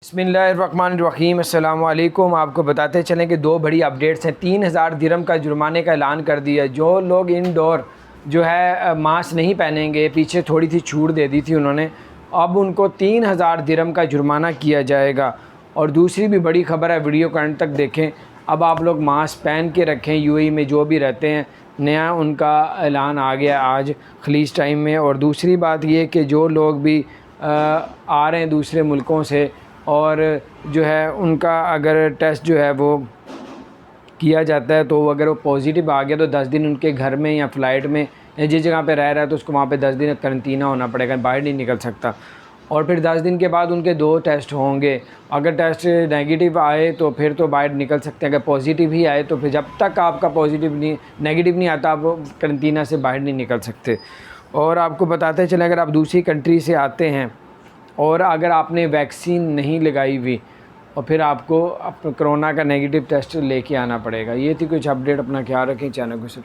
बिस्मिल्लाहिर्रहमानिर्रहीम। अस्सलाम वालेकुम। आपको बताते चलें कि दो बड़ी अपडेट्स हैं। 3000 दिरहम का जुर्माने का ऐलान कर दिया। जो लोग इंडोर जो है मास्क नहीं पहनेंगे, पीछे थोड़ी सी छूट दे दी थी उन्होंने, अब उनको 3000 दिरहम का जुर्माना किया जाएगा। और दूसरी भी बड़ी ख़बर है, वीडियो को अंत तक देखें। अब आप लोग मास्क पहन के रखें। यूएई में जो भी रहते हैं, नया उनका ऐलान आ गया आज खलीज टाइम में। और दूसरी बात ये कि जो लोग भी आ रहे हैं दूसरे मुल्कों से और जो है उनका अगर टेस्ट जो है वो किया जाता है, तो अगर वो पॉजिटिव आ गया तो 10 दिन उनके घर में या फ़्लाइट में या जिस जगह पे रह रहा है तो उसको वहाँ पे 10 दिन करंटीना होना पड़ेगा, बाहर नहीं निकल सकता। और फिर 10 दिन के बाद उनके 2 टेस्ट होंगे। अगर टेस्ट नेगेटिव आए तो फिर तो बाहर निकल सकते हैं, अगर पॉजिटिव ही आए तो फिर जब तक आपका नेगेटिव नहीं आता आप करंटीना से बाहर नहीं निकल सकते। और आपको बताते चलें, अगर आप दूसरी कंट्री से आते हैं और अगर आपने वैक्सीन नहीं लगाई हुई और फिर आपको कोरोना का नेगेटिव टेस्ट लेके आना पड़ेगा। ये थी कुछ अपडेट। अपना ख्याल रखें। चैनल को